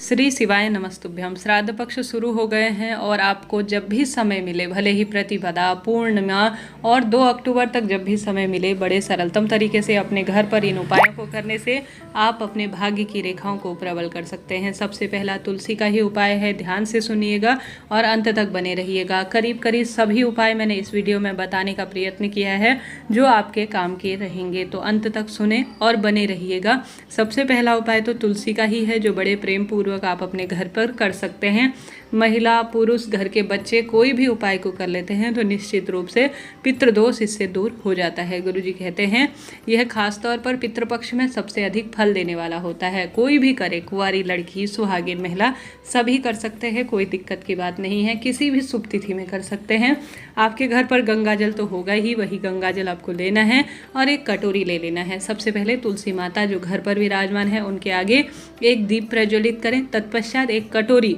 श्री शिवाय नमस्तुभ्यम। श्राद्ध पक्ष शुरू हो गए हैं और आपको जब भी समय मिले, भले ही प्रतिपदा, पूर्णिमा और 2 अक्टूबर तक जब भी समय मिले, बड़े सरलतम तरीके से अपने घर पर इन उपायों को करने से आप अपने भाग्य की रेखाओं को प्रबल कर सकते हैं। सबसे पहला तुलसी का ही उपाय है, ध्यान से सुनिएगा और अंत तक बने रहिएगा। करीब करीब सभी उपाय मैंने इस वीडियो में बताने का प्रयत्न किया है जो आपके काम के रहेंगे, तो अंत तक सुने और बने रहिएगा। सबसे पहला उपाय तो तुलसी का ही है जो बड़े प्रेम पूर्वक आप अपने घर पर कर सकते हैं। महिला, पुरुष, घर के बच्चे कोई भी उपाय को कर लेते हैं तो निश्चित रूप से पितृदोष इससे दूर हो जाता है। गुरुजी कहते हैं यह खास तौर पर पितृपक्ष में सबसे अधिक फल देने वाला होता है। कोई भी करे, कुंवारी लड़की, सुहागिन महिला, सभी कर सकते हैं, कोई दिक्कत की बात नहीं है। किसी भी शुभ तिथि में कर सकते हैं। आपके घर पर गंगा जल तो होगा ही, वही गंगा जल आपको लेना है और एक कटोरी ले लेना है। सबसे पहले तुलसी माता जो घर पर विराजमान है उनके आगे एक दीप प्रज्वलित करें। तत्पश्चात एक कटोरी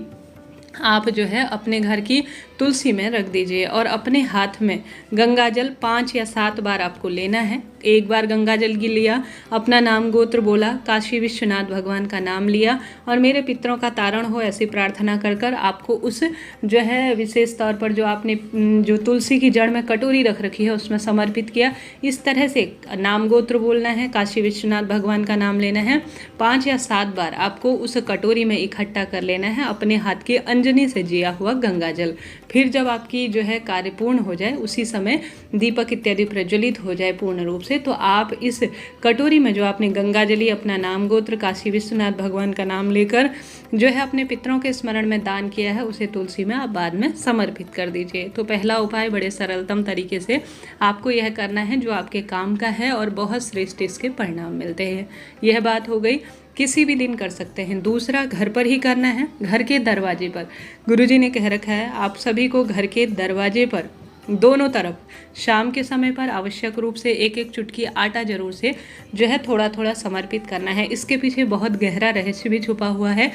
आप जो है अपने घर की तुलसी में रख दीजिए और अपने हाथ में गंगा जल 5 या 7 बार आपको लेना है। एक बार गंगा जल लिया, अपना नाम गोत्र बोला, काशी विश्वनाथ भगवान का नाम लिया और मेरे पितरों का तारण हो ऐसी प्रार्थना कर कर आपको उस जो है विशेष तौर पर जो आपने जो तुलसी की जड़ में कटोरी रख रखी है उसमें समर्पित किया। इस तरह से नाम गोत्र बोलना है, काशी विश्वनाथ भगवान का नाम लेना है। 5 या 7 बार आपको उस कटोरी में इकट्ठा कर लेना है अपने हाथ की अंजनी से जिया हुआ गंगा जल। फिर जब आपकी जो है कार्य पूर्ण हो जाए, उसी समय दीपक इत्यादि प्रज्वलित हो जाए पूर्ण रूप से, तो आप इस कटोरी में जो आपने गंगा जली, अपना नाम गोत्र, काशी विश्वनाथ भगवान का नाम लेकर जो है अपने पितरों के स्मरण में दान किया है उसे तुलसी में आप बाद में समर्पित कर दीजिए। तो पहला उपाय बड़े सरलतम तरीके से आपको यह करना है जो आपके काम का है और बहुत श्रेष्ठ इसके परिणाम मिलते हैं। यह बात हो गई, किसी भी दिन कर सकते हैं। दूसरा, घर पर ही करना है, घर के दरवाजे पर। गुरुजी ने कह रखा है आप सभी को घर के दरवाजे पर दोनों तरफ शाम के समय पर आवश्यक रूप से एक एक चुटकी आटा जरूर से जो है थोड़ा थोड़ा समर्पित करना है। इसके पीछे बहुत गहरा रहस्य भी छुपा हुआ है।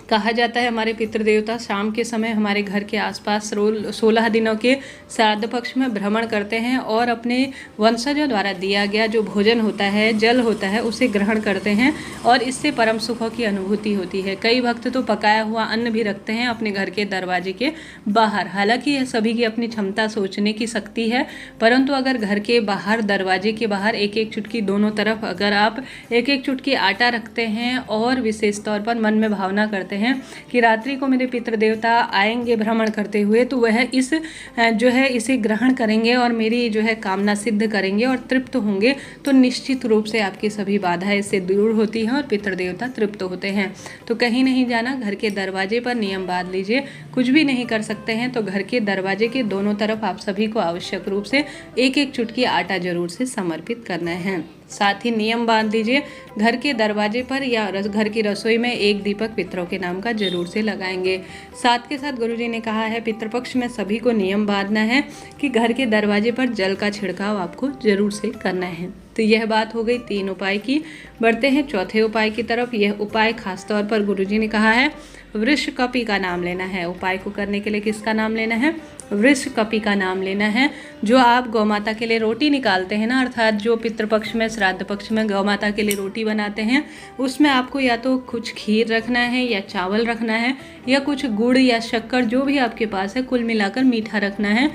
कहा जाता है हमारे पितृदेवता शाम के समय हमारे घर के आसपास 16 दिनों के श्राद्ध पक्ष में भ्रमण करते हैं और अपने वंशजों द्वारा दिया गया जो भोजन होता है, जल होता है, उसे ग्रहण करते हैं और इससे परम सुखों की अनुभूति होती है। कई भक्त तो पकाया हुआ अन्न भी रखते हैं अपने घर के दरवाजे के बाहर। हालांकि यह सभी की अपनी क्षमता, सोचने की शक्ति है, परंतु अगर घर के बाहर, दरवाजे के बाहर एक एक चुटकी दोनों तरफ अगर आप एक एक चुटकी आटा रखते हैं और विशेष तौर पर मन में भावना करते हैं कि रात्रि को मेरे पितृदेवता आएंगे भ्रमण करते हुए, तो वह इस जो है इसे ग्रहण करेंगे और मेरी जो है कामना सिद्ध करेंगे और तृप्त होंगे, तो निश्चित रूप से आपकी सभी बाधाएं इससे दूर होती हैं और पितृदेवता तृप्त होते हैं। तो कहीं नहीं जाना, घर के दरवाजे पर नियम बांध लीजिए। कुछ भी नहीं कर सकते हैं तो घर के दरवाजे के दोनों तरफ आप सभी को आवश्यक रूप से एक एक चुटकी आटा जरूर से समर्पित करना है। साथ ही नियम बांध दीजिए, घर के दरवाजे पर या घर की रसोई में एक दीपक पितरों के नाम का जरूर से लगाएंगे। साथ के साथ गुरुजी ने कहा है पितृपक्ष में सभी को नियम बांधना है कि घर के दरवाजे पर जल का छिड़काव आपको जरूर से करना है। तो यह बात हो गई 3 उपाय की। बढ़ते हैं चौथे उपाय की तरफ। यह उपाय खास तौर पर गुरुजी ने कहा है वृषकपि का नाम लेना है। उपाय को करने के लिए किसका नाम लेना है? वृषकपि का नाम लेना है। जो आप गौ माता के लिए रोटी निकालते हैं ना, अर्थात जो पितृपक्ष में, श्राद्ध पक्ष में गौ माता के लिए रोटी बनाते हैं, उसमें आपको या तो कुछ खीर रखना है या चावल रखना है या कुछ गुड़ या शक्कर जो भी आपके पास है, कुल मिलाकर मीठा रखना है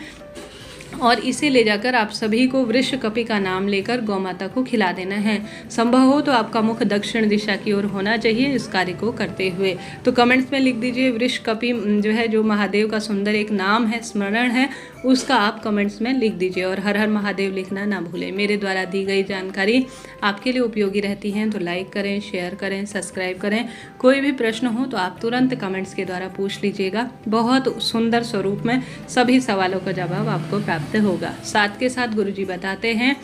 और इसे ले जाकर आप सभी को वृषकपि का नाम लेकर गौ माता को खिला देना है। संभव हो तो आपका मुख दक्षिण दिशा की ओर होना चाहिए इस कार्य को करते हुए। तो कमेंट्स में लिख दीजिए वृषकपि जो है, जो महादेव का सुंदर एक नाम है, स्मरण है, उसका आप कमेंट्स में लिख दीजिए और हर हर महादेव लिखना ना भूलें। मेरे द्वारा दी गई जानकारी आपके लिए उपयोगी रहती है तो लाइक करें, शेयर करें, सब्सक्राइब करें। कोई भी प्रश्न हो तो आप तुरंत कमेंट्स के द्वारा पूछ लीजिएगा। बहुत सुंदर स्वरूप में सभी सवालों का जवाब आपको प्राप्त होगा। साथ के साथ गुरुजी बताते हैं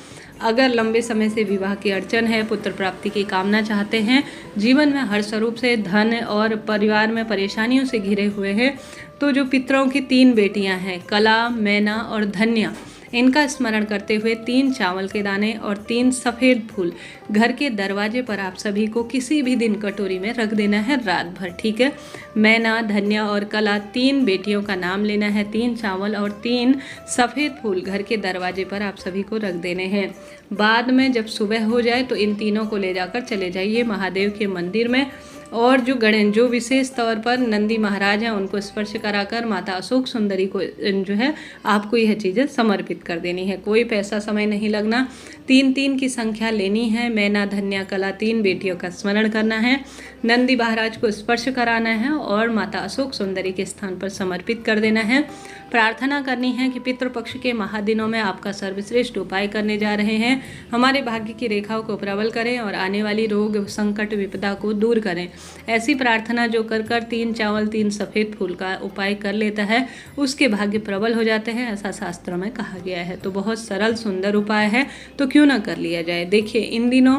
अगर लंबे समय से विवाह की अड़चन है, पुत्र प्राप्ति की कामना चाहते हैं, जीवन में हर स्वरूप से धन और परिवार में परेशानियों से घिरे हुए हैं, तो जो पितरों की 3 बेटियां हैं, कला, मैना और धन्या, इनका स्मरण करते हुए 3 चावल के दाने और 3 सफ़ेद फूल घर के दरवाजे पर आप सभी को किसी भी दिन कटोरी में रख देना है रात भर। ठीक है, मैना, धन्या और कला 3 बेटियों का नाम लेना है। 3 चावल और 3 सफ़ेद फूल घर के दरवाजे पर आप सभी को रख देने हैं। बाद में जब सुबह हो जाए तो इन तीनों को ले जाकर चले जाइए महादेव के मंदिर में और जो विशेष तौर पर नंदी महाराज हैं उनको स्पर्श कराकर माता अशोक सुंदरी को जो है आपको यह चीज़ें समर्पित कर देनी है। कोई पैसा समय नहीं लगना। 3 की संख्या लेनी है। मैना धन्या कला 3 बेटियों का स्मरण करना है, नंदी महाराज को स्पर्श कराना है और माता अशोक सुंदरी के स्थान पर समर्पित कर देना है। प्रार्थना करनी है कि पितृपक्ष के महादिनों में आपका सर्वश्रेष्ठ उपाय करने जा रहे हैं, हमारे भाग्य की रेखाओं को प्रबल करें और आने वाली रोग संकट विपदा को दूर करें। ऐसी प्रार्थना जो कर 3 चावल 3 सफ़ेद फूल का उपाय कर लेता है उसके भाग्य प्रबल हो जाते हैं, ऐसा शास्त्रों में कहा गया है। तो बहुत सरल सुंदर उपाय है, तो क्यों ना कर लिया जाए। देखिए, इन दिनों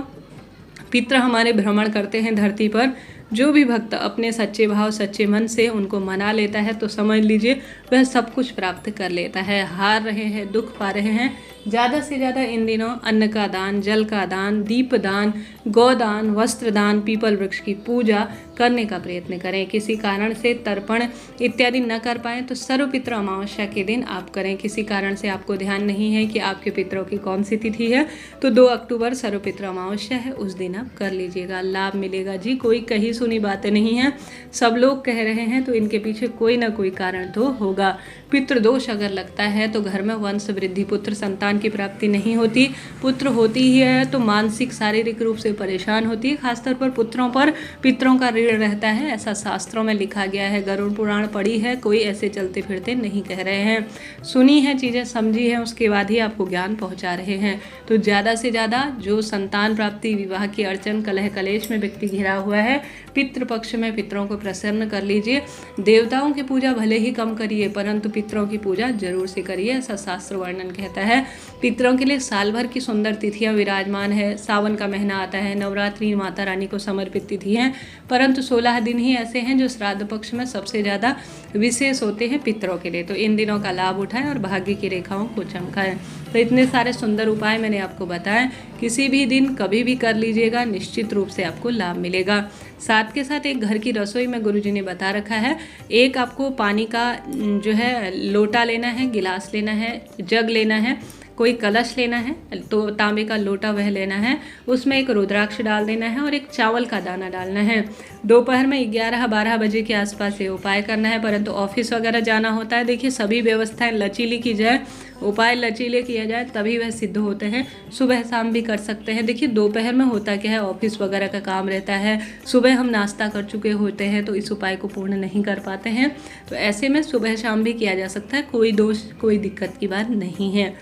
पितृ हमारे भ्रमण करते हैं धरती पर। जो भी भक्त अपने सच्चे भाव सच्चे मन से उनको मना लेता है तो समझ लीजिए वह सब कुछ प्राप्त कर लेता है। हार रहे हैं, दुख पा रहे हैं, ज़्यादा से ज़्यादा इन दिनों अन्न का दान, जल का दान, दीप दान, गोदान, वस्त्र दान, पीपल वृक्ष की पूजा करने का प्रयत्न करें। किसी कारण से तर्पण इत्यादि न कर पाएँ तो सर्वपितृ अमावस्या के दिन आप करें। किसी कारण से आपको ध्यान नहीं है कि आपके पितरों की कौन सी तिथि है तो 2 अक्टूबर सर्वपितृ अमावस्या है, उस दिन आप कर लीजिएगा, लाभ मिलेगा जी। कोई कहीं सुनी बातें नहीं है, सब लोग कह रहे हैं तो इनके पीछे कोई ना कोई कारण तो होगा। पितृदोष अगर लगता है तो घर में वंश वृद्धि, पुत्र संतान की प्राप्ति नहीं होती। पुत्र होती ही है तो मानसिक शारीरिक रूप से परेशान होती है, खासतौर पर पुत्रों पर पितरों का ऋण रहता है, ऐसा शास्त्रों में लिखा गया है। गरुड़ पुराण पढ़ी है, कोई ऐसे चलते फिरते नहीं कह रहे हैं, सुनी है चीज़ें, समझी है, उसके बाद ही आपको ज्ञान पहुंचा रहे हैं। तो ज़्यादा से ज़्यादा जो संतान प्राप्ति, विवाह की अड़चन, कलह कलेश में व्यक्ति घिरा हुआ है, पितृपक्ष में पितरों को प्रसन्न कर लीजिए। देवताओं की पूजा भले ही कम करिए परंतु पितरों की पूजा जरूर से करिए, ऐसा शास्त्र वर्णन कहता है। पितरों के लिए साल भर की सुंदर तिथियां विराजमान है। सावन का महीना आता है, नवरात्रि माता रानी को समर्पित तिथि हैं, परंतु 16 दिन ही ऐसे हैं जो श्राद्ध पक्ष में सबसे ज़्यादा विशेष होते हैं पितरों के लिए। तो इन दिनों का लाभ उठाएं और भाग्य की रेखाओं को चमकाएं। तो इतने सारे सुंदर उपाय मैंने आपको बताए, किसी भी दिन कभी भी कर लीजिएगा, निश्चित रूप से आपको लाभ मिलेगा। साथ के साथ एक घर की रसोई में गुरुजी ने बता रखा है, एक आपको पानी का जो है लोटा लेना है, गिलास लेना है, जग लेना है, कोई कलश लेना है तो तांबे का लोटा वह लेना है, उसमें एक रुद्राक्ष डाल देना है और एक चावल का दाना डालना है। दोपहर में 11-12 बजे के आसपास ये उपाय करना है, परंतु ऑफिस वगैरह जाना होता है। देखिए, सभी व्यवस्थाएं लचीली की जाए, उपाय लचीले किया जाए तभी वह सिद्ध होते हैं। सुबह शाम भी कर सकते हैं। देखिए, दोपहर में होता क्या है, ऑफिस वगैरह का काम रहता है, सुबह हम नाश्ता कर चुके होते हैं तो इस उपाय को पूर्ण नहीं कर पाते हैं, तो ऐसे में सुबह शाम भी किया जा सकता है, कोई दोष कोई दिक्कत की बात नहीं है।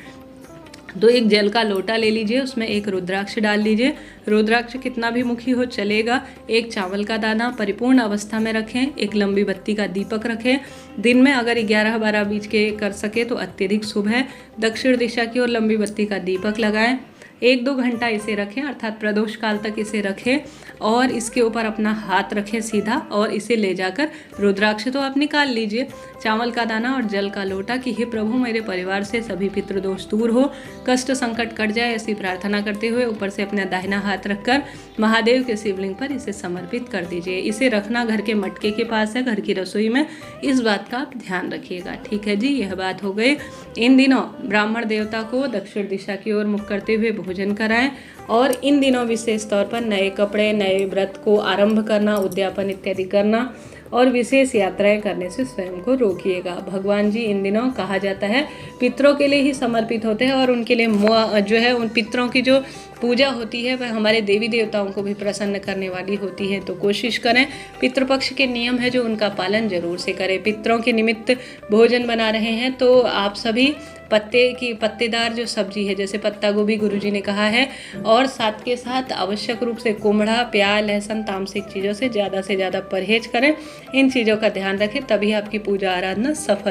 तो एक जल का लोटा ले लीजिए, उसमें एक रुद्राक्ष डाल लीजिए, रुद्राक्ष कितना भी मुखी हो चलेगा, एक चावल का दाना परिपूर्ण अवस्था में रखें, एक लंबी बत्ती का दीपक रखें। दिन में अगर 11-12 बीच के कर सके तो अत्यधिक शुभ है। दक्षिण दिशा की ओर लंबी बत्ती का दीपक लगाएं, 1-2 घंटा इसे रखें, अर्थात प्रदोष काल तक इसे रखें और इसके ऊपर अपना हाथ रखें सीधा और इसे ले जाकर रुद्राक्ष तो आप निकाल लीजिए, चावल का दाना और जल का लोटा कि हे प्रभु मेरे परिवार से सभी पितृदोष दूर हो, कष्ट संकट कट जाए, ऐसी प्रार्थना करते हुए ऊपर से अपना दाहिना हाथ रखकर महादेव के शिवलिंग पर इसे समर्पित कर दीजिए। इसे रखना घर के मटके के पास है, घर की रसोई में, इस बात का आप ध्यान रखिएगा। ठीक है जी, यह बात हो गई। इन दिनों ब्राह्मण देवता को दक्षिण दिशा की ओर मुख करते हुए भोजन कराएं और इन दिनों विशेष तौर पर नए कपड़े, नए व्रत को आरंभ करना, उद्यापन इत्यादि करना और विशेष यात्राएं करने से स्वयं को रोकिएगा। भगवान जी इन दिनों कहा जाता है पितरों के लिए ही समर्पित होते हैं और उनके लिए जो है उन पितरों की जो पूजा होती है वह हमारे देवी देवताओं को भी प्रसन्न करने वाली होती है। तो कोशिश करें, पितृपक्ष के नियम है जो उनका पालन जरूर से करें। पितरों के निमित्त भोजन बना रहे हैं तो आप सभी पत्तेदार जो सब्जी है जैसे पत्ता गोभी गुरुजी ने कहा है, और साथ के साथ आवश्यक रूप से कुमड़ा, प्याज, लहसुन, तामसिक चीज़ों से ज़्यादा परहेज करें। इन चीज़ों का ध्यान रखें, तभी आपकी पूजा आराधना सफल